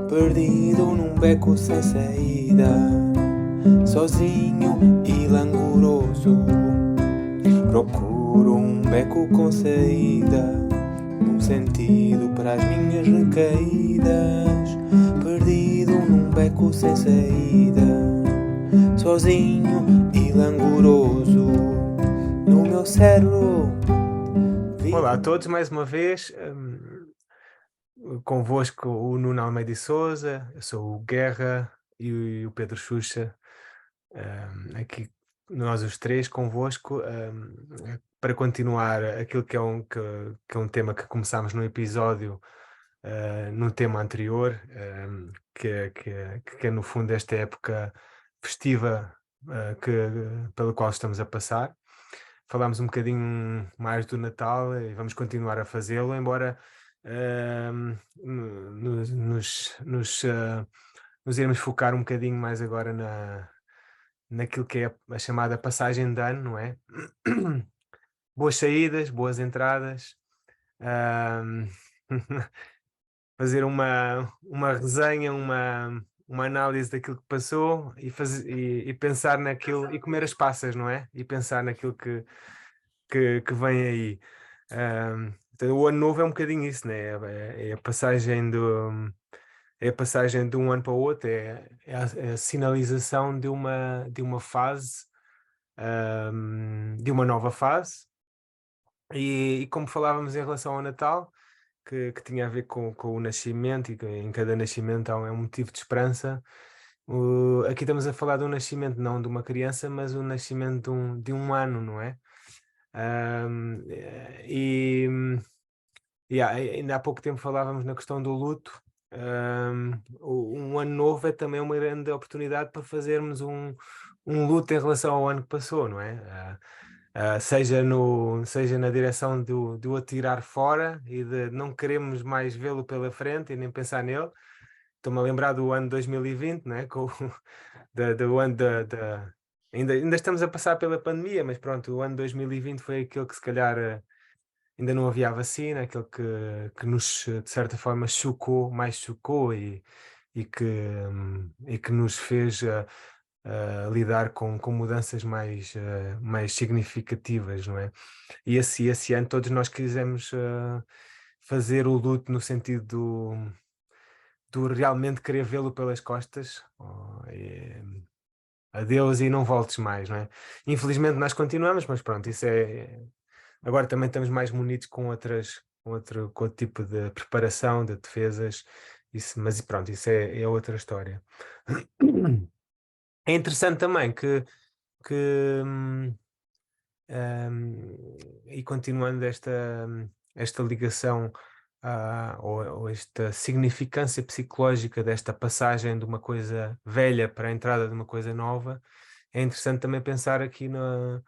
perdido num beco sem saída, sozinho e languoroso. Procuro um beco com saída, um sentido para as minhas recaídas. Perdido num beco sem saída, sozinho e languoroso. No meu cérebro Olá a vive. todos, mais uma vez, convosco o Nuno Almeida e Souza, eu sou o Guerra e o Pedro Xuxa, aqui nós os três convosco, para continuar aquilo que é um tema que começámos no episódio, no tema anterior, que é no fundo esta época festiva, pela qual estamos a passar. Falámos um bocadinho mais do Natal e vamos continuar a fazê-lo, embora nos iremos focar um bocadinho mais agora naquilo que é a chamada passagem de ano, não é? Boas saídas, boas entradas, ahm, fazer uma resenha, uma análise daquilo que passou e pensar naquilo e comer as passas, não é? E pensar naquilo que vem aí. Então, o ano novo é um bocadinho isso, né? É a passagem de um ano para o outro, é a sinalização de uma fase, de uma nova fase. E como falávamos em relação ao Natal, que tinha a ver com o nascimento, e que em cada nascimento é um motivo de esperança. Aqui estamos a falar de um nascimento não de uma criança, mas o nascimento de um ano, não é? Ahm, e, ainda há pouco tempo falávamos na questão do luto. Um ano novo é também uma grande oportunidade para fazermos um luto em relação ao ano que passou, não é? Seja na direção do atirar fora e de não queremos mais vê-lo pela frente e nem pensar nele. Estou-me a lembrar do ano 2020, não é? Do ano ainda estamos a passar pela pandemia, mas pronto, o ano 2020 foi aquele que se calhar ainda não havia a vacina, aquele que nos, de certa forma, mais chocou e que nos fez lidar com mudanças mais significativas, não é? E esse ano todos nós quisemos fazer o luto no sentido do realmente querer vê-lo pelas costas. Adeus e não voltes mais, não é? Infelizmente nós continuamos, mas pronto, isso é. Agora também estamos mais munidos com outro tipo de preparação, de defesas, mas pronto, isso é outra história. É interessante também que e continuando esta ligação ou esta significância psicológica desta passagem de uma coisa velha para a entrada de uma coisa nova, é interessante também pensar aqui na,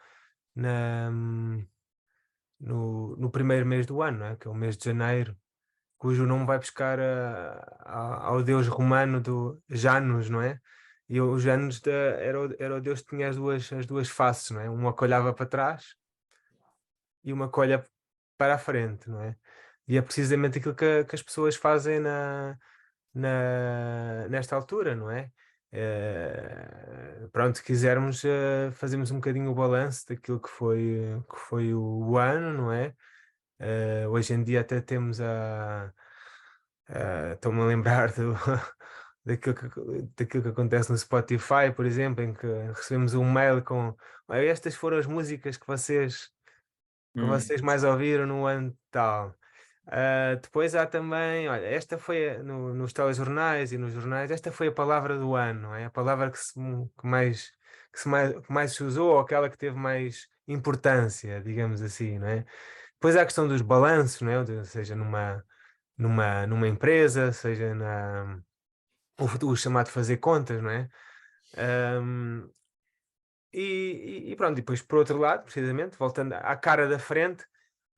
no primeiro mês do ano, não é? Que é o mês de janeiro, cujo nome vai buscar ao deus romano do Janus, não é? E o Janus era o deus que tinha as duas faces, não é? Uma que olhava para trás e uma que olha para a frente, não é? E é precisamente aquilo que as pessoas fazem nesta altura, não é? Pronto, se quisermos, fazemos um bocadinho o balanço daquilo que foi o ano, não é? Hoje em dia até temos estou-me a lembrar daquilo que acontece no Spotify, por exemplo, em que recebemos um mail com: "Olha, estas foram as músicas que vocês mais ouviram no ano tal." Depois há também, olha, esta foi nos telejornais e nos jornais, esta foi a palavra do ano, não é? A palavra que mais se usou, ou aquela que teve mais importância, digamos assim, não é? Depois há a questão dos balanços, não é? Seja numa empresa, seja o chamado fazer contas, não é? Ahm, e pronto, e depois por outro lado, precisamente, voltando à cara da frente,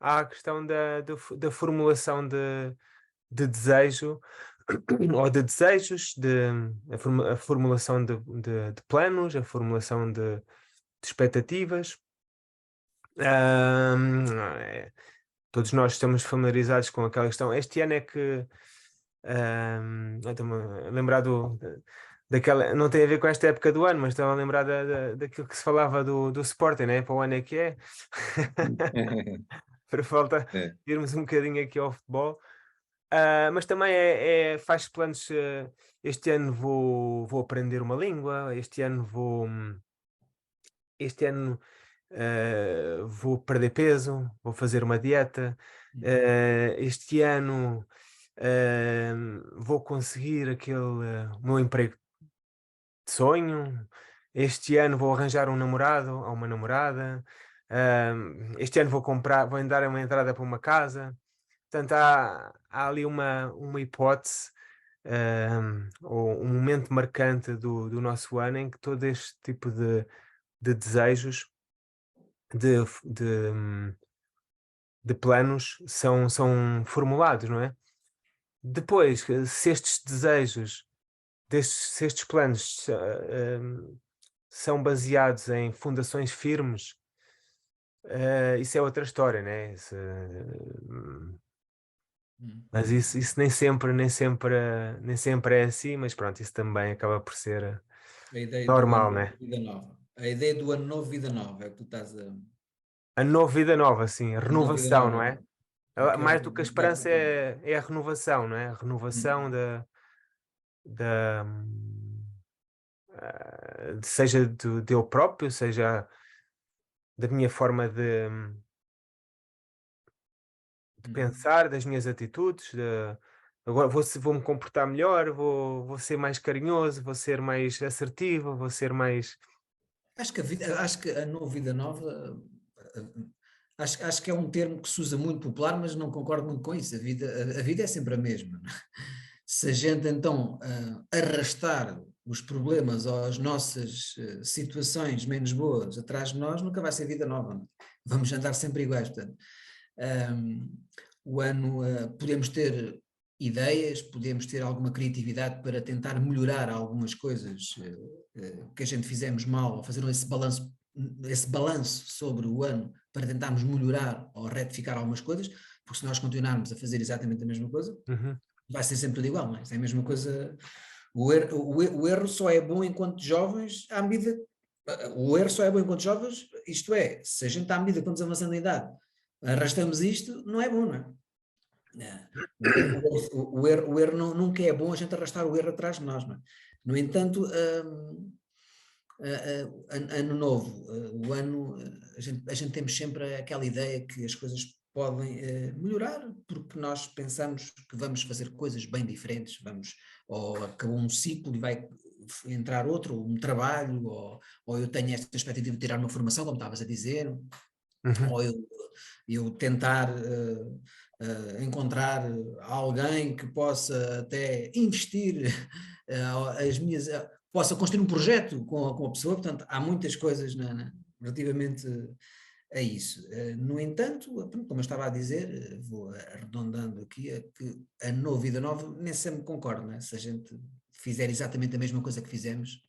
há a questão da formulação de desejo ou de desejos, a formulação de planos, a formulação de expectativas. Ahm, é, Todos nós estamos familiarizados com aquela questão. Este ano Eu estou-me a lembrar daquela, não tem a ver com esta época do ano, mas estava a lembrar daquilo que se falava do Sporting, né? Para o ano é que é. Para falta É. irmos um bocadinho aqui ao futebol. Mas também faz planos. Este ano vou aprender uma língua, este ano vou perder peso, vou fazer uma dieta. Este ano vou conseguir o meu emprego de sonho. Este ano vou arranjar um namorado ou uma namorada. Este ano vou dar uma entrada para uma casa. Portanto, há ali uma hipótese, ou um momento marcante do nosso ano em que todo este tipo de desejos, de, de, hum, de planos são formulados, não é? Depois, se estes desejos, se estes planos são baseados em fundações firmes, isso é outra história, né? Mas isso nem sempre é assim, mas pronto, isso também acaba por ser A ideia do ano normal, novo, né? vida nova. A ideia do ano novo, vida nova, é o que tu estás a... A nova vida nova, sim, a Ano novo, vida renovação, nova, não é? é o que é Mais do que a esperança exatamente. é a renovação, não é? A renovação Hum, da, seja de eu próprio, seja da minha forma de uhum. pensar, das minhas atitudes, agora vou-me comportar melhor, vou ser mais carinhoso, vou ser mais assertivo, vou ser mais. Acho que a vida, acho que a nova vida nova, acho que é um termo que se usa muito popular, mas não concordo muito com isso. A vida é sempre a mesma. Não é? Se a gente então arrastar os problemas ou as nossas situações menos boas atrás de nós, nunca vai ser vida nova. Não é? Vamos andar sempre iguais. Portanto, um, o ano, podemos ter ideias, podemos ter alguma criatividade para tentar melhorar algumas coisas que a gente fizemos mal, ou fazer esse balanço sobre o ano para tentarmos melhorar ou retificar algumas coisas, porque se nós continuarmos a fazer exatamente a mesma coisa, Uhum, vai ser sempre tudo igual, não é? É a mesma coisa. O erro só é bom enquanto jovens, à medida. O erro só é bom enquanto jovens, isto é, se a gente à medida que vamos avançando em idade arrastamos isto, não é bom, não é? É. O erro nunca é bom a gente arrastar o erro atrás de nós, não é? No entanto, ano novo, o ano, a gente temos sempre aquela ideia que as coisas podem melhorar, porque nós pensamos que vamos fazer coisas bem diferentes, ou acabou um ciclo e vai entrar outro, um trabalho, ou eu tenho esta expectativa de tirar uma formação, como estavas a dizer, uhum, ou eu tentar encontrar alguém que possa até investir possa construir um projeto com a pessoa, portanto, há muitas coisas relativamente a isso. No entanto, pronto, como eu estava a dizer, vou arredondando aqui, que a nova vida nova nem sempre concordo, né? Se a gente fizer exatamente a mesma coisa que fizemos,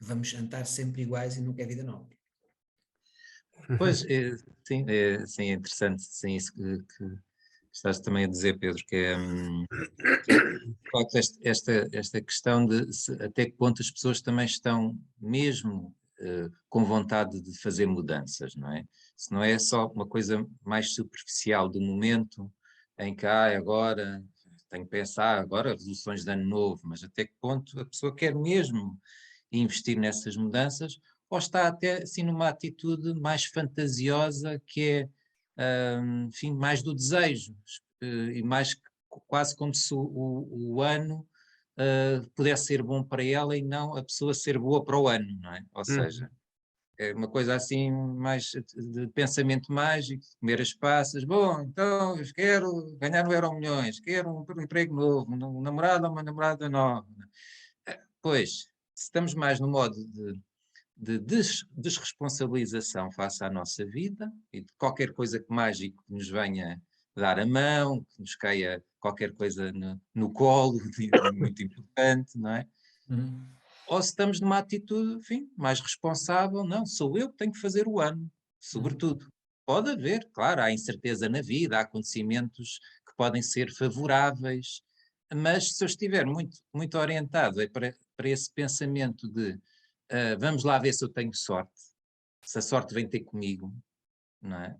vamos andar sempre iguais e nunca é vida nova. uhum, Pois, sim, é interessante, sim, isso que estás também a dizer, Pedro, que é, de facto, esta questão de até que ponto as pessoas também estão mesmo com vontade de fazer mudanças, não é? Se não é só uma coisa mais superficial do momento em que, agora tenho que pensar, agora resoluções de ano novo, mas até que ponto a pessoa quer mesmo investir nessas mudanças, ou está até assim numa atitude mais fantasiosa que é, enfim, mais do desejo, e mais quase como se o ano pudesse ser bom para ela e não a pessoa ser boa para o ano, não é? Ou seja, uhum. é uma coisa assim mais de pensamento mágico, de comer as passas. Bom, então eu quero ganhar no Euromilhões, quero um emprego novo, um namorado ou uma namorada nova. Pois, se estamos mais no modo de desresponsabilização face à nossa vida e de qualquer coisa que mágico que nos venha dar a mão, que nos caia qualquer coisa no colo, muito importante, não é? Uhum. Ou se estamos numa atitude, enfim, mais responsável, não, sou eu que tenho que fazer o ano, Uhum. sobretudo. Pode haver, claro, há incerteza na vida, há acontecimentos que podem ser favoráveis, mas se eu estiver muito orientado para esse pensamento de vamos lá ver se eu tenho sorte, se a sorte vem ter comigo, não é?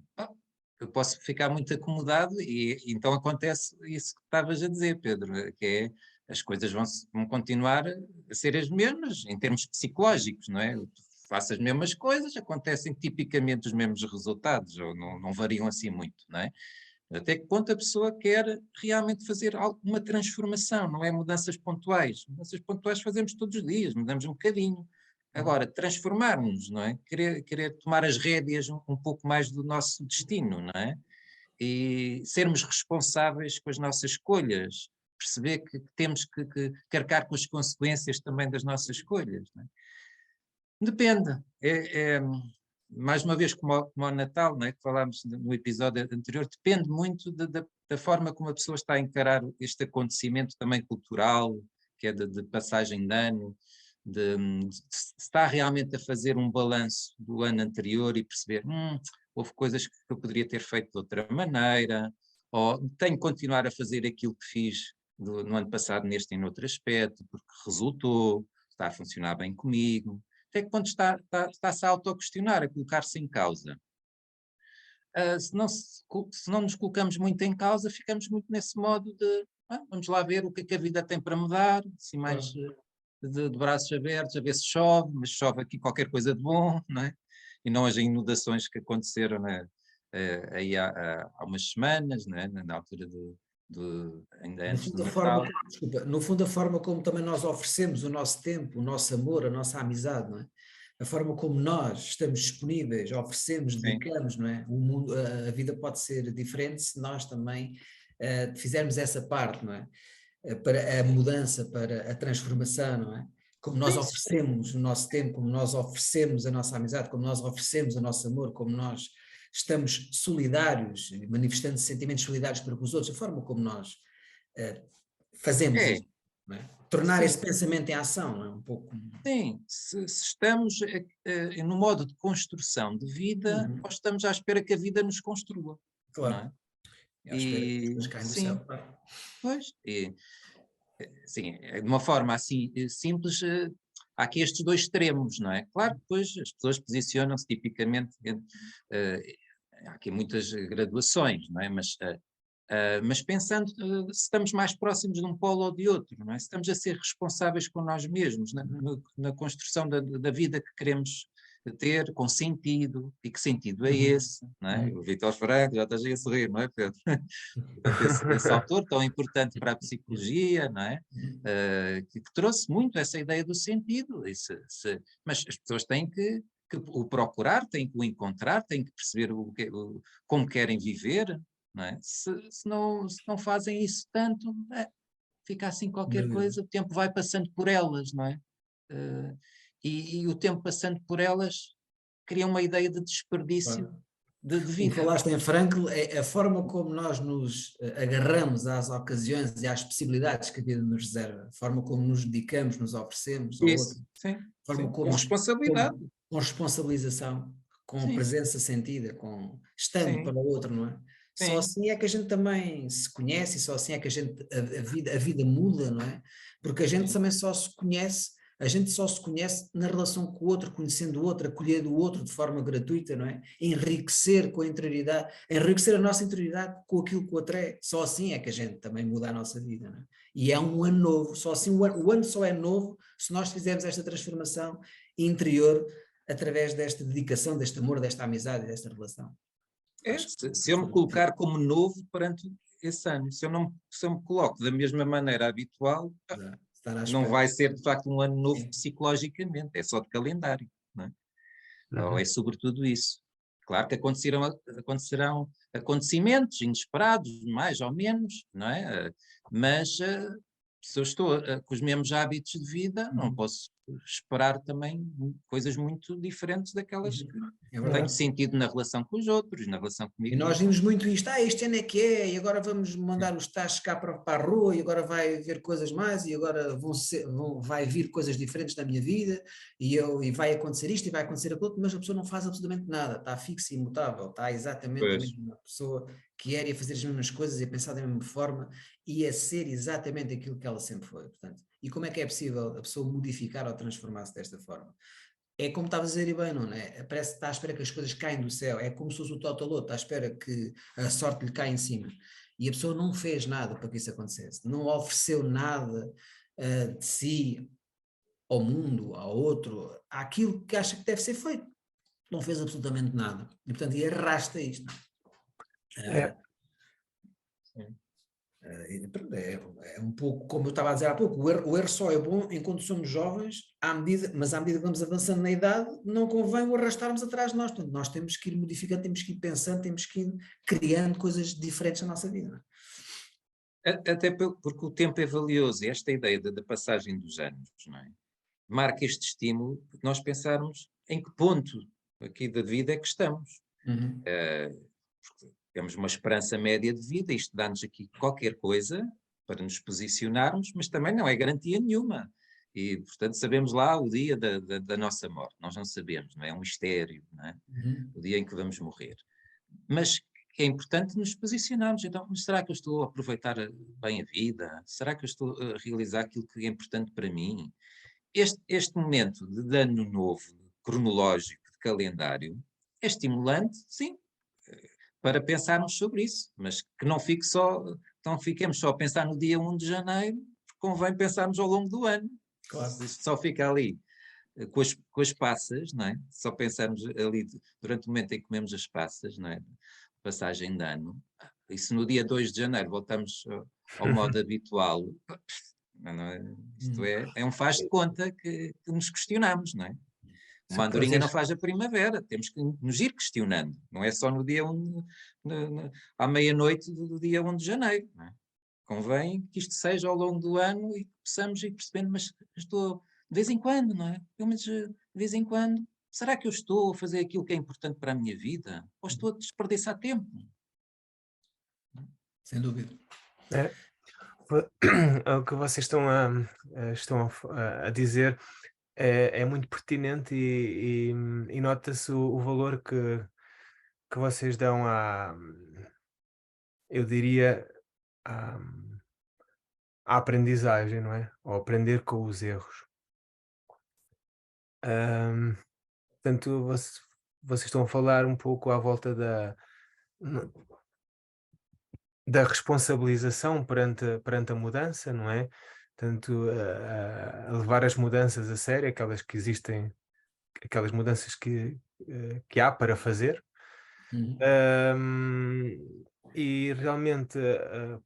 Eu posso ficar muito acomodado e então acontece isso que estavas a dizer, Pedro, que é as coisas vão continuar a ser as mesmas em termos psicológicos, não é? Tu faço as mesmas coisas, acontecem tipicamente os mesmos resultados, ou não variam assim muito, não é? Até que ponto a pessoa quer realmente fazer alguma transformação, não é mudanças pontuais. Mudanças pontuais fazemos todos os dias, mudamos um bocadinho. Agora, transformarmos, não é? Querer tomar as rédeas um pouco mais do nosso destino, não é? E sermos responsáveis com as nossas escolhas, perceber que temos que arcar com as consequências também das nossas escolhas, não é? Depende. Mais uma vez, como ao Natal, não é? Que falámos no episódio anterior, depende muito da forma como a pessoa está a encarar este acontecimento também cultural, que é de passagem de ano, se está realmente a fazer um balanço do ano anterior e perceber, houve coisas que eu poderia ter feito de outra maneira, ou tenho que continuar a fazer aquilo que fiz no ano passado neste e noutro aspecto, porque resultou, está a funcionar bem comigo. Até que ponto está-se a autoquestionar, a colocar-se em causa. Se não nos colocamos muito em causa, ficamos muito nesse modo de vamos lá ver o que é que a vida tem para mudar, assim mais de braços abertos, a ver se chove, mas chove aqui qualquer coisa de bom, não é? E não as inundações que aconteceram, né, aí há umas semanas, né, na altura ainda antes do Natal. No fundo, a forma como também nós oferecemos o nosso tempo, o nosso amor, a nossa amizade, não é? A forma como nós estamos disponíveis, oferecemos, dedicamos, não é? O mundo, a vida pode ser diferente se nós também fizermos essa parte, não é? Para a mudança, para a transformação, não é? Como nós oferecemos o nosso tempo, como nós oferecemos a nossa amizade, como nós oferecemos o nosso amor, como nós estamos solidários, manifestando sentimentos solidários para com os outros, a forma como nós fazemos isso, não é? Tornar esse pensamento em ação, não é? Um pouco... Sim, se estamos no modo de construção de vida, ou estamos à espera que a vida nos construa. Claro. Não é? Sim, pois, sim, de uma forma assim simples, há aqui estes dois extremos, não é? Claro que depois as pessoas posicionam-se tipicamente, há aqui muitas graduações, não é? Mas pensando se estamos mais próximos de um polo ou de outro, não é? Se estamos a ser responsáveis com nós mesmos, na construção da vida que queremos ter, com sentido, e que sentido é esse, não é? O Vítor Franco, já estás aí a sorrir, não é, Pedro? esse autor tão importante para a psicologia, não é? Que trouxe muito essa ideia do sentido, mas as pessoas têm que o procurar, têm que o encontrar, têm que perceber como querem viver, não é? Se não fazem isso tanto, fica assim qualquer coisa, o tempo vai passando por elas, não é? E o tempo passando por elas cria uma ideia de desperdício de vida. Como falaste em Frankl, a forma como nós nos agarramos às ocasiões e às possibilidades que a vida nos reserva, a forma como nos dedicamos, nos oferecemos ao outro, com responsabilidade. Com responsabilização, com presença sentida, estando para o outro, não é? Só assim é que a gente também se conhece, só assim é que a vida muda, não é? Porque a gente também só se conhece na relação com o outro, conhecendo o outro, acolher o outro de forma gratuita, não é? Enriquecer com a interioridade, enriquecer a nossa interioridade com aquilo que o outro é. Só assim é que a gente também muda a nossa vida, não é? E é um ano novo, só assim o ano só é novo se nós fizermos esta transformação interior através desta dedicação, deste amor, desta amizade, desta relação. Se eu me colocar como novo perante esse ano, se eu me coloco da mesma maneira habitual, não vai ser de facto um ano novo psicologicamente, é só de calendário, não é? Ou é sobretudo isso. Claro que acontecerão acontecimentos inesperados, mais ou menos, não é? Mas se eu estou com os mesmos hábitos de vida, não posso esperar também coisas muito diferentes daquelas que têm sentido na relação com os outros, na relação comigo. E nós vimos muito isto, este ano é que é, e agora vamos mandar os tachos cá para a rua, e agora vai haver coisas mais, e agora vai vir coisas diferentes na minha vida, e vai acontecer isto, e vai acontecer aquilo, mas a pessoa não faz absolutamente nada, está fixa e imutável, está exatamente a mesma pessoa que era, e a fazer as mesmas coisas, e a pensar da mesma forma, e a ser exatamente aquilo que ela sempre foi. Portanto, e como é que é possível a pessoa modificar ou transformar-se desta forma? É como estava a dizer, e bem, não é? Parece que está à espera que as coisas caem do céu, é como se fosse o Totoloto, está à espera que a sorte lhe caia em cima. E a pessoa não fez nada para que isso acontecesse, não ofereceu nada de si ao mundo, ao outro, àquilo que acha que deve ser feito. Não fez absolutamente nada. E, portanto, e arrasta isto. É. É um pouco como eu estava a dizer há pouco, o erro só é bom enquanto somos jovens, mas à medida que vamos avançando na idade, não convém o arrastarmos atrás de nós. Portanto, nós temos que ir modificando, temos que ir pensando, temos que ir criando coisas diferentes na nossa vida. Até porque o tempo é valioso, e esta ideia da passagem dos anos, não é? Marca este estímulo de nós pensarmos em que ponto aqui da vida é que estamos. Uhum. Porque temos uma esperança média de vida, isto dá-nos aqui qualquer coisa para nos posicionarmos, mas também não é garantia nenhuma. E, portanto, sabemos lá o dia da nossa morte. Nós não sabemos, não é? É um mistério, não é? Uhum. O dia em que vamos morrer. Mas é importante nos posicionarmos. Então, será que eu estou a aproveitar bem a vida? Será que eu estou a realizar aquilo que é importante para mim? Este momento de ano novo, cronológico, de calendário, é estimulante, sim, para pensarmos sobre isso, mas que não fiquemos só a pensar no dia 1 de janeiro, porque convém pensarmos ao longo do ano. Claro. Se isto só fica ali com as passas, não é? Só pensarmos ali durante o momento em que comemos as passas, não é? Passagem de ano. E se no dia 2 de janeiro voltamos ao modo habitual, não é? Isto é um faz de conta que nos questionamos, não é? Uma andorinha não faz a primavera, temos que nos ir questionando, não é só no dia 1, à meia-noite do dia 1 de janeiro. Não é? Convém que isto seja ao longo do ano e que possamos ir percebendo, mas estou de vez em quando, não é? Pelo menos de vez em quando, será que eu estou a fazer aquilo que é importante para a minha vida? Ou estou a desperdiçar tempo? Sem dúvida. É. O que vocês estão a dizer é muito pertinente e nota-se o valor que vocês dão eu diria, à, à aprendizagem, não é? Ao aprender com os erros. Portanto, vocês estão a falar um pouco à volta da responsabilização perante a mudança, não é? Portanto, a levar as mudanças a sério, aquelas que existem, aquelas mudanças que há para fazer. E realmente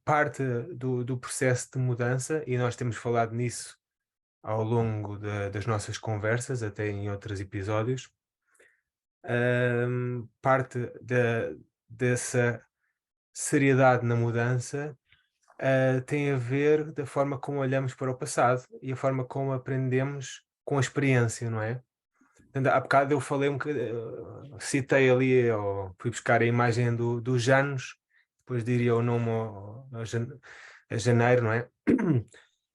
parte do processo de mudança, e nós temos falado nisso ao longo das nossas conversas, até em outros episódios, parte dessa seriedade na mudança tem a ver da forma como olhamos para o passado e a forma como aprendemos com a experiência, não é? Portanto, há bocado eu falei citei ali, ou fui buscar a imagem do Janos, depois diria o nome a janeiro, não é?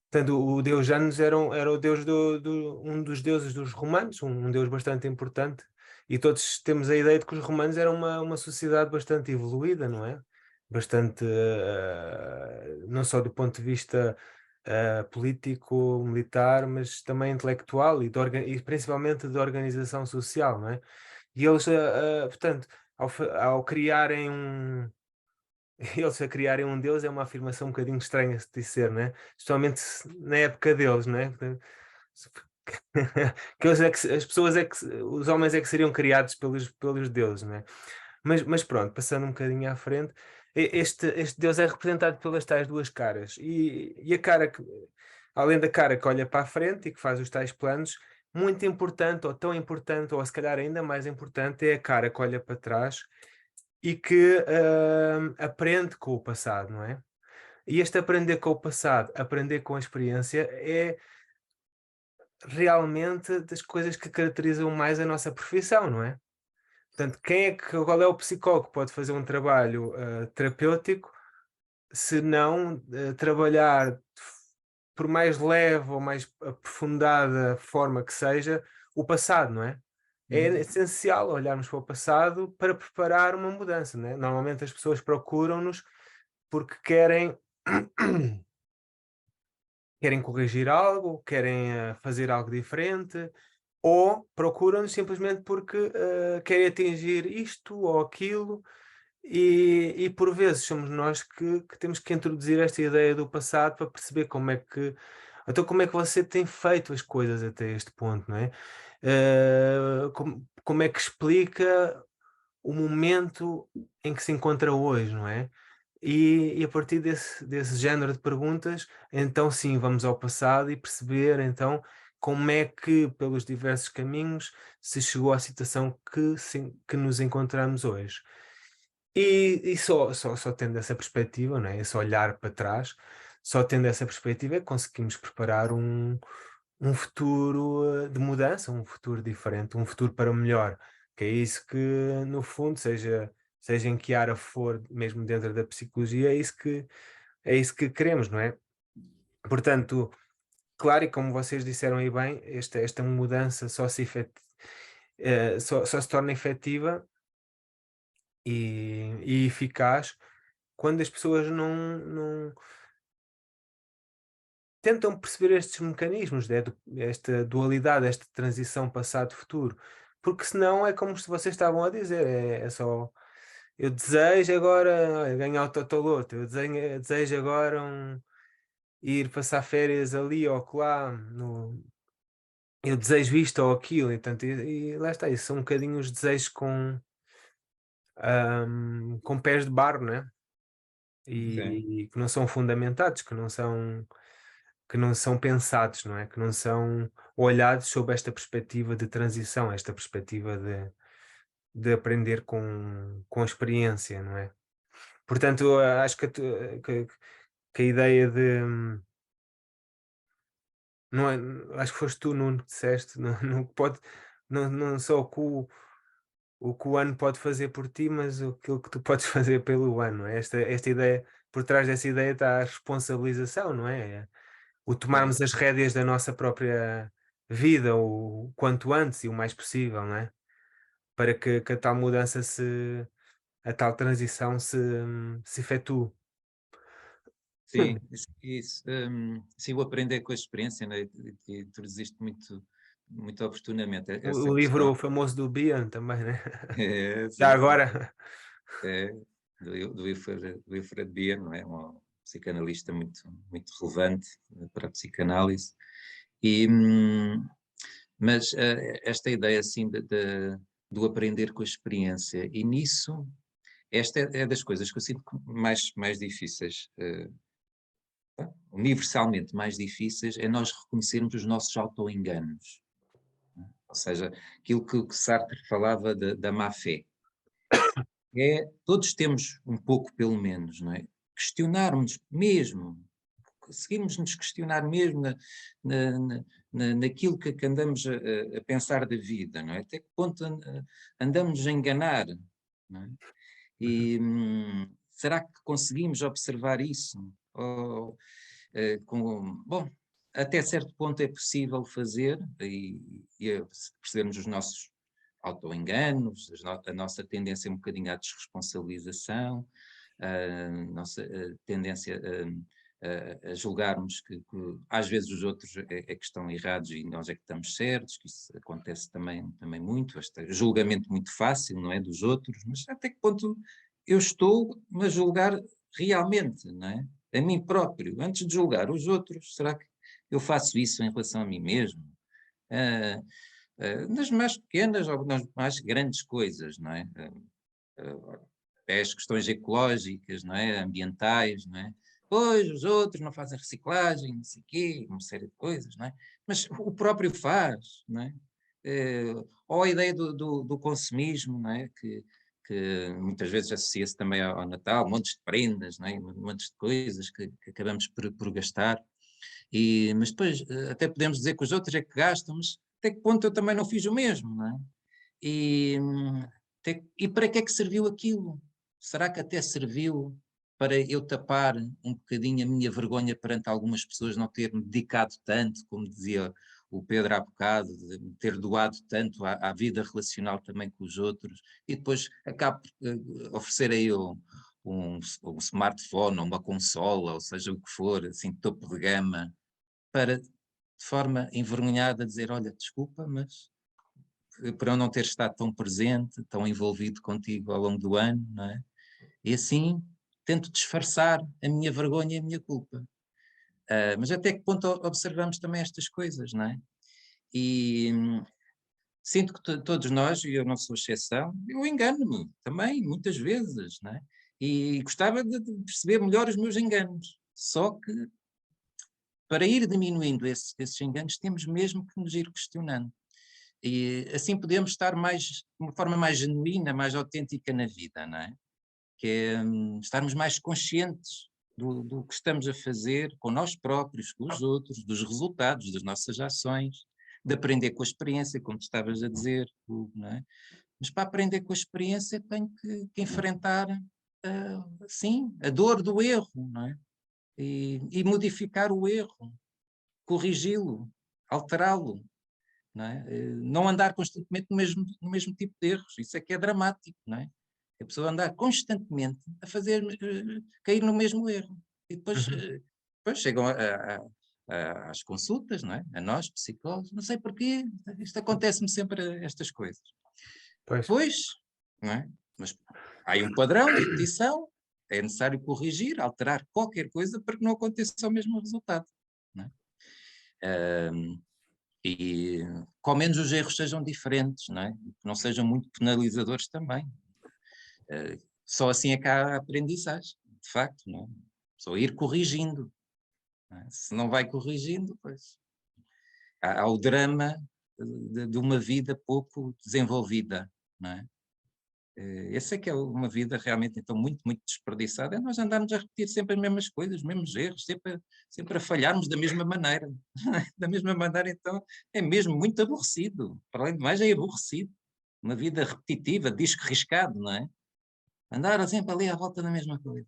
Portanto, o deus Janos era o deus um dos deuses dos romanos, um deus bastante importante, e todos temos a ideia de que os romanos eram uma sociedade bastante evoluída, não é? Bastante, não só do ponto de vista político, militar, mas também intelectual e principalmente de organização social, não é? E eles, portanto, ao criarem eles a criarem um Deus é uma afirmação um bocadinho estranha de se dizer, não é? Especialmente na época deles, não é? Que as pessoas os homens é que seriam criados pelos deuses, não é? Mas pronto, passando um bocadinho à frente, este Deus é representado pelas tais duas caras. E a cara além da cara que olha para a frente e que faz os tais planos, muito importante, ou tão importante, ou se calhar ainda mais importante, é a cara que olha para trás e que aprende com o passado, não é? E este aprender com o passado, aprender com a experiência, é realmente das coisas que caracterizam mais a nossa profissão, não é? Portanto, qual é o psicólogo que pode fazer um trabalho terapêutico se não trabalhar, por mais leve ou mais aprofundada forma que seja, o passado, não é? É essencial olharmos para o passado para preparar uma mudança, não é? Normalmente as pessoas procuram-nos porque querem querem corrigir algo, querem fazer algo diferente, ou procuram-nos simplesmente porque querem atingir isto ou aquilo, e por vezes somos nós que temos que introduzir esta ideia do passado para perceber como é que você tem feito as coisas até este ponto, não é? Como é que explica o momento em que se encontra hoje, não é? E a partir desse género de perguntas, então sim, vamos ao passado e perceber então como é que, pelos diversos caminhos, se chegou à situação que nos encontramos hoje. E só tendo essa perspectiva, não é? Esse olhar para trás, só tendo essa perspectiva é que conseguimos preparar um futuro de mudança, um futuro diferente, um futuro para o melhor, que é isso que, no fundo, seja em que área for, mesmo dentro da psicologia, é isso que queremos, não é? Portanto, claro, e como vocês disseram aí bem, esta mudança só se torna efetiva e eficaz quando as pessoas não tentam perceber estes mecanismos, esta dualidade, esta transição passado-futuro, porque senão é como se vocês estavam a dizer, é só eu desejo agora olha, ganhar o Totoloto, eu desejo agora ir passar férias ali ou acolá, eu desejo isto ou aquilo, e lá está, isso são um bocadinho os desejos com pés de barro, né? Sim. E que não são fundamentados, que não são pensados, não é? Que não são olhados sob esta perspectiva de transição, esta perspectiva de aprender com a experiência, não é? Portanto, acho que a ideia não é, acho que foste tu, Nuno, que disseste, não pode, não só o que o ano pode fazer por ti, mas aquilo que tu podes fazer pelo ano, não é? Esta ideia, por trás dessa ideia está a responsabilização, não é? O Sim. tomarmos as rédeas da nossa própria vida o quanto antes e o mais possível, não é? Para que a tal transição se efetue. Sim, isso, sim, o aprender com a experiência, né? E tu diziste muito oportunamente essa O livro questão. famoso do Bion também, né? Já Sim, sim, agora. é, do Wilfred Bion, não é? Um psicanalista muito relevante para a psicanálise. E, mas esta ideia assim do aprender com a experiência, e nisso, esta é das coisas que eu sinto mais difíceis, universalmente mais difíceis, é nós reconhecermos os nossos auto-enganos. Ou seja, aquilo que Sartre falava da má-fé. Todos temos um pouco, pelo menos, não é? Questionarmos mesmo, conseguimos-nos questionar mesmo naquilo que andamos a pensar da vida, não é? Até que ponto andamos a enganar, não é? Uhum. E será que conseguimos observar isso? Bom, até certo ponto é possível fazer e percebermos os nossos autoenganos, a nossa tendência um bocadinho à desresponsabilização, a nossa tendência a julgarmos que às vezes os outros é que estão errados e nós é que estamos certos, que isso acontece também muito, este julgamento muito fácil, não é, dos outros, mas até que ponto eu estou a julgar realmente, não é? A mim próprio, antes de julgar os outros, será que eu faço isso em relação a mim mesmo? Ah, nas mais pequenas ou nas mais grandes coisas, não é? As questões ecológicas, não é? Ambientais, não é? Pois, os outros não fazem reciclagem, não sei o quê, uma série de coisas, não é? Mas o próprio faz, não é? Ou a ideia do consumismo, não é? Que muitas vezes associa-se também ao Natal, montes de prendas, não é? Montes de coisas que acabamos por gastar, mas depois até podemos dizer que os outros é que gastam, mas até que ponto eu também não fiz o mesmo, não é? E para que é que serviu aquilo? Será que até serviu para eu tapar um bocadinho a minha vergonha perante algumas pessoas não ter-me dedicado tanto, como dizia o Pedro há bocado, de me ter doado tanto à vida relacional também com os outros, e depois acabo por oferecer aí um smartphone ou uma consola, ou seja o que for, assim, topo de gama, para de forma envergonhada dizer, olha, desculpa, mas por eu não ter estado tão presente, tão envolvido contigo ao longo do ano, não é? E assim tento disfarçar a minha vergonha e a minha culpa. Mas até que ponto observamos também estas coisas, não é? E sinto que todos nós, e eu não sou exceção, eu engano-me também, muitas vezes, não é? E gostava de perceber melhor os meus enganos. Só que, para ir diminuindo esses enganos, temos mesmo que nos ir questionando. E assim podemos estar de uma forma mais genuína, mais autêntica na vida, não é? Que é estarmos mais conscientes do que estamos a fazer com nós próprios, com os outros, dos resultados das nossas ações, de aprender com a experiência, como tu estavas a dizer, Hugo, não é? Mas para aprender com a experiência tenho que enfrentar, sim, a dor do erro, não é? E modificar o erro, corrigi-lo, alterá-lo, não é? Não andar constantemente no mesmo tipo de erros, isso é que é dramático, não é? A pessoa andar constantemente a fazer, cair no mesmo erro. E depois, depois chegam às consultas, não é? A nós, psicólogos, não sei porquê, isto acontece-me sempre estas coisas. Pois. Pois, não é? Mas há aí um padrão de repetição, é necessário corrigir, alterar qualquer coisa para que não aconteça o mesmo resultado, não é? E com menos os erros sejam diferentes, não é? Que não sejam muito penalizadores também. Só assim é que há aprendizagem, de facto, não é? Só ir corrigindo. Não é? Se não vai corrigindo, pois há o drama de uma vida pouco desenvolvida, não é? Essa é que é uma vida realmente então muito, muito desperdiçada, é nós andarmos a repetir sempre as mesmas coisas, os mesmos erros, sempre a falharmos da mesma maneira. Da mesma maneira, então, é mesmo muito aborrecido. Para além de mais, é aborrecido. Uma vida repetitiva, disco riscado, não é? Andar sempre ali à volta da mesma coisa.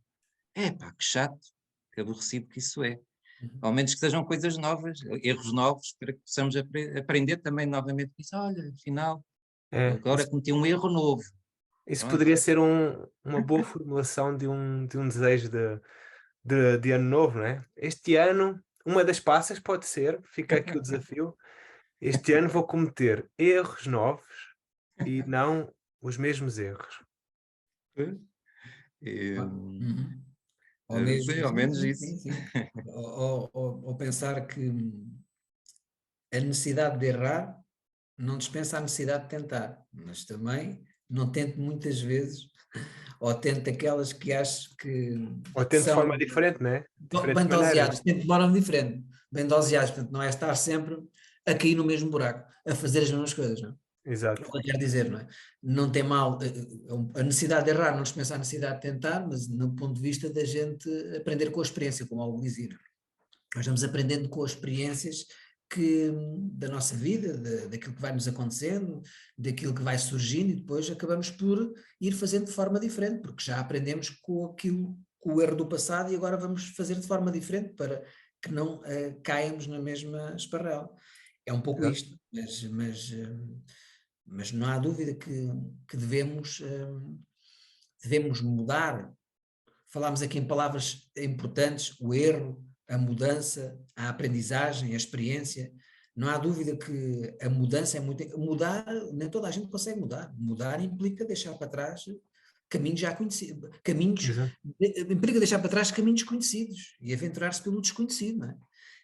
Pá, que chato, que aborrecido que isso é. Ao menos que sejam coisas novas, erros novos, para que possamos aprender também novamente. Olha, afinal, agora cometi um erro novo. Isso poderia ser uma boa formulação de um desejo de ano novo, não é? Este ano, uma das passas pode ser, fica aqui o desafio, este ano vou cometer erros novos e não os mesmos erros. Ou mesmo, sim, ao menos isso. Sim. Ou pensar que a necessidade de errar não dispensa a necessidade de tentar, mas também não tente muitas vezes, ou tente aquelas que acho que Ou tente de são forma diferente, não é? bem doseadas, tente de forma diferente, bem doseadas, portanto não é estar sempre a cair no mesmo buraco, a fazer as mesmas coisas, não é? Exato. O que eu quero dizer, não é? Não tem mal, a necessidade de errar não dispensa a necessidade de tentar, mas no ponto de vista da gente aprender com a experiência, como algo dizia. Nós vamos aprendendo com as experiências da nossa vida, daquilo que vai nos acontecendo, daquilo que vai surgindo, e depois acabamos por ir fazendo de forma diferente, porque já aprendemos com o erro do passado e agora vamos fazer de forma diferente para que não caiamos na mesma esparrela. É um pouco isto, mas não há dúvida que devemos mudar. Falámos aqui em palavras importantes: o erro, a mudança, a aprendizagem, a experiência. Não há dúvida que a mudança é muito... Mudar, nem toda a gente consegue mudar. Mudar implica deixar para trás caminhos já conhecidos. Implica deixar para trás caminhos conhecidos e aventurar-se pelo desconhecido, não é?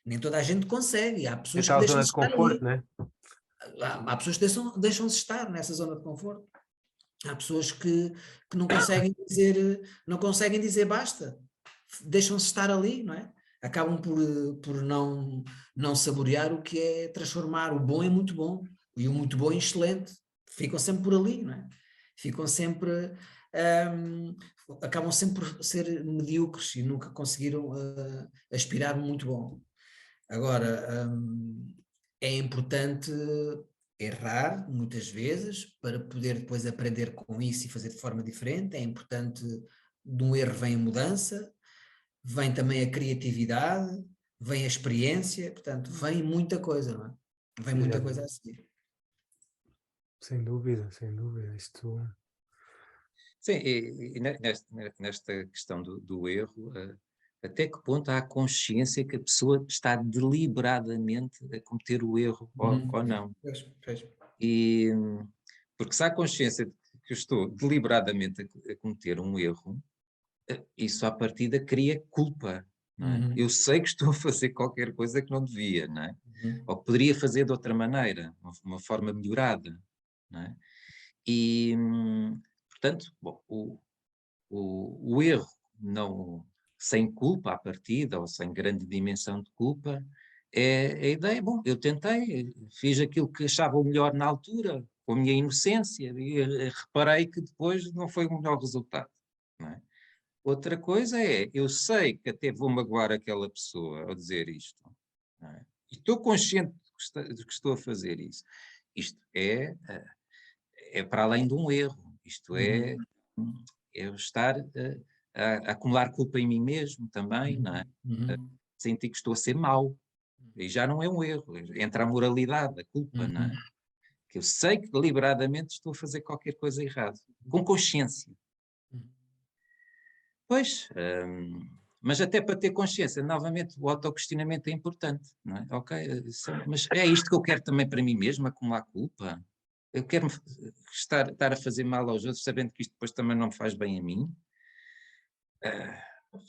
Nem toda a gente consegue. Há pessoas que deixam-se estar ali. Não é? Há pessoas que deixam-se estar nessa zona de conforto. Há pessoas que não conseguem dizer basta. Deixam-se estar ali, não é? Acabam por não saborear o que é transformar o bom em muito bom e o muito bom em excelente. Ficam sempre por ali, não é? Ficam sempre... acabam sempre por ser medíocres e nunca conseguiram aspirar muito bom. Agora, é importante errar muitas vezes para poder depois aprender com isso e fazer de forma diferente. É importante, de um erro vem a mudança, vem também a criatividade, vem a experiência, portanto, vem muita coisa, não é? Vem muita coisa a seguir. Sem dúvida, isto... Sim, nesta questão do erro, até que ponto há consciência que a pessoa está deliberadamente a cometer o erro ou não? Pois, pois. E, porque se há consciência de que eu estou deliberadamente a cometer um erro, isso à partida cria culpa, não é? Uhum, Eu sei que estou a fazer qualquer coisa que não devia, não é? uhum, Ou que poderia fazer de outra maneira, uma forma melhorada, não é? E, portanto, bom, o erro não sem culpa à partida, ou sem grande dimensão de culpa, é a ideia, bom, eu tentei, fiz aquilo que achava o melhor na altura, com a minha inocência, e reparei que depois não foi o melhor resultado, não é? Outra coisa é, eu sei que até vou magoar aquela pessoa ao dizer isto, não é? E estou consciente de que estou a fazer isso. Isto é para além de um erro, isto é, uhum, eu estar a acumular culpa em mim mesmo também, não é? uhum, uhum, Sentir que estou a ser mau, e já não é um erro, entra a moralidade, a culpa, não é? uhum. Que eu sei que deliberadamente estou a fazer qualquer coisa errada, com consciência. Pois, mas até para ter consciência, novamente, o autoquestionamento é importante, não é? Ok, mas é isto que eu quero também para mim mesmo, acumular culpa? Eu quero estar a fazer mal aos outros, sabendo que isto depois também não me faz bem a mim? Ah,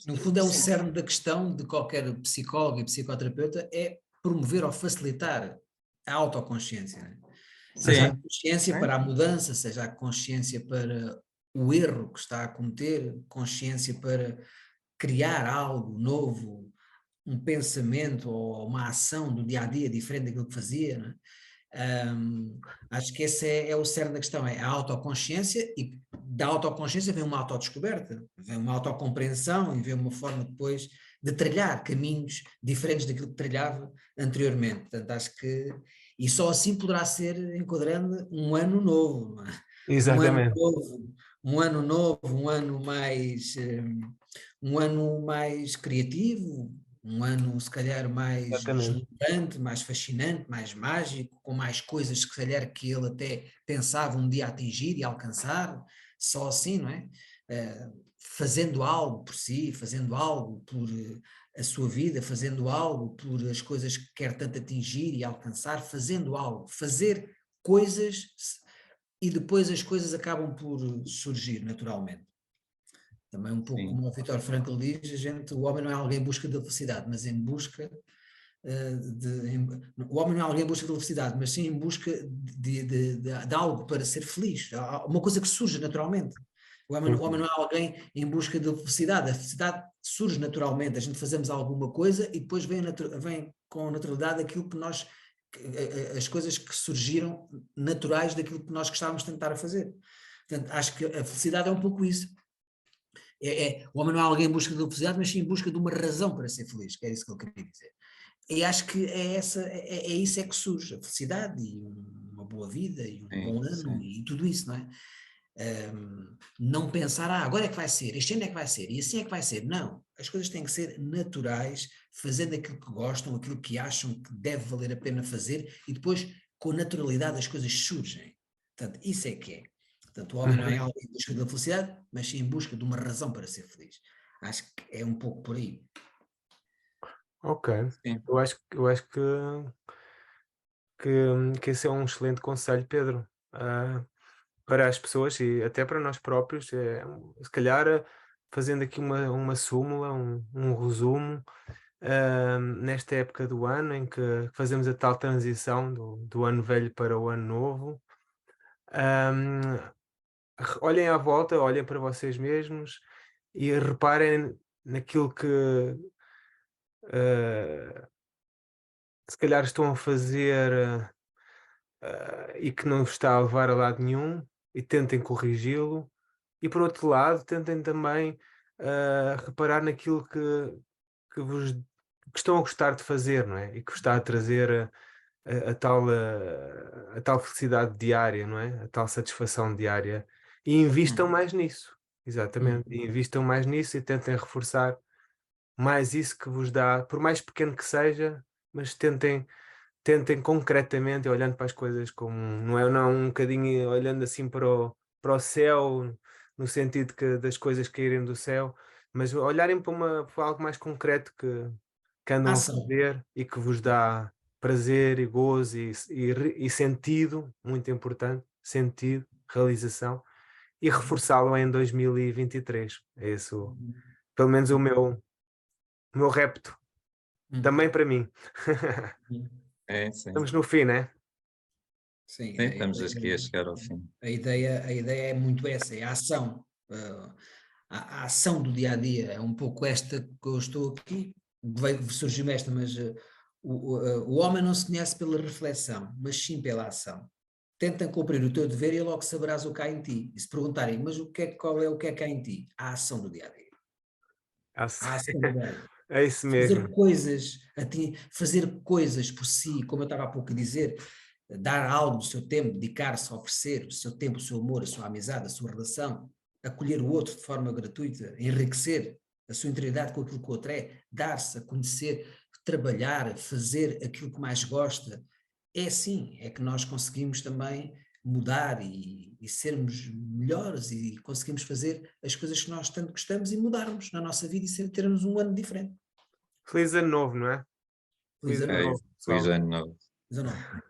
No fundo, é o sim, cerne da questão de qualquer psicólogo e psicoterapeuta, é promover ou facilitar a autoconsciência, né? Seja a sim, consciência é? para a mudança, seja a consciência para o erro que está a cometer, consciência para criar algo novo, um pensamento ou uma ação do dia a dia diferente daquilo que fazia, né? Acho que esse é o cerne da questão, é a autoconsciência, e da autoconsciência vem uma autodescoberta, vem uma autocompreensão e vem uma forma depois de trilhar caminhos diferentes daquilo que trilhava anteriormente. Portanto, acho que, e só assim poderá ser enquadrando um ano novo, não é? Um ano Exatamente, novo, um ano novo, um ano mais criativo, um ano se calhar mais exatamente. deslumbrante, mais fascinante, mais mágico, com mais coisas que se calhar que ele até pensava um dia atingir e alcançar, só assim, não é? Fazendo algo por si, fazendo algo por a sua vida, fazendo algo por as coisas que quer tanto atingir e alcançar, fazendo algo, fazer coisas e depois as coisas acabam por surgir naturalmente. Também um pouco Sim, como o Viktor Frankl diz, o homem não é alguém em busca da felicidade, mas em busca o homem não é alguém em busca de felicidade, mas sim em busca de algo para ser feliz, uma coisa que surge naturalmente. O homem não é alguém em busca de felicidade, a felicidade surge naturalmente, a gente fazemos alguma coisa e depois vem com naturalidade aquilo que nós, as coisas que surgiram naturais daquilo que nós gostávamos de tentar a fazer. Portanto, acho que a felicidade é um pouco isso. O homem não é alguém em busca de felicidade, mas sim em busca de uma razão para ser feliz, que é isso que eu queria dizer. E acho que é isso é que surge, a felicidade e uma boa vida e um sim, bom ano sim. e tudo isso, não é? Não pensar, agora é que vai ser, este ano é que vai ser, e assim é que vai ser. Não, as coisas têm que ser naturais, fazendo aquilo que gostam, aquilo que acham que deve valer a pena fazer, e depois, com naturalidade, as coisas surgem. Portanto, isso é que é. Portanto, o homem não é Uhum. alguém em busca da felicidade, mas sim em busca de uma razão para ser feliz. Acho que é um pouco por aí. Ok, Sim. eu acho que esse é um excelente conselho, Pedro, para as pessoas e até para nós próprios. Se calhar, fazendo aqui uma súmula, um resumo, nesta época do ano em que fazemos a tal transição do ano velho para o ano novo, hum, olhem à volta, olhem para vocês mesmos e reparem naquilo que eh, se calhar estão a fazer e que não vos está a levar a lado nenhum e tentem corrigi-lo. E por outro lado, tentem também reparar naquilo que estão a gostar de fazer, não é? E que vos está a trazer a tal felicidade diária, não é? A tal satisfação diária. E invistam Uhum. mais nisso, exatamente. E invistam mais nisso e tentem reforçar mais isso que vos dá, por mais pequeno que seja, mas tentem concretamente, olhando para as coisas como, não é um bocadinho olhando assim para o céu, no sentido das coisas caírem do céu, mas olharem para algo mais concreto que andam a Ação. fazer e que vos dá prazer e gozo e sentido, muito importante, sentido, realização, e reforçá-lo em 2023. É isso, pelo menos o meu repto, também para mim. Sim. Estamos no fim, né? Sim, Sim, estamos aqui a chegar ao fim. a ideia é muito essa, é a ação. A ação do dia a dia é um pouco esta que eu estou aqui, surgiu-me esta, mas o homem não se conhece pela reflexão, mas sim pela ação. Tenta cumprir o teu dever e logo saberás o que há em ti. E se perguntarem, mas qual é o que há em ti? A ação do dia a dia. A ação do dia a dia. É isso Fazer mesmo. coisas, fazer coisas por si, como eu estava há pouco a dizer, dar algo do seu tempo, dedicar-se a oferecer o seu tempo, o seu amor, a sua amizade, a sua relação, acolher o outro de forma gratuita, enriquecer a sua interioridade com aquilo que o outro é, dar-se a conhecer, trabalhar, fazer aquilo que mais gosta. É assim, é que nós conseguimos também mudar e sermos melhores e conseguimos fazer as coisas que nós tanto gostamos e mudarmos na nossa vida e termos um ano diferente. Feliz ano novo, não é? Feliz ano É novo. isso. Feliz ano novo. Feliz ano novo.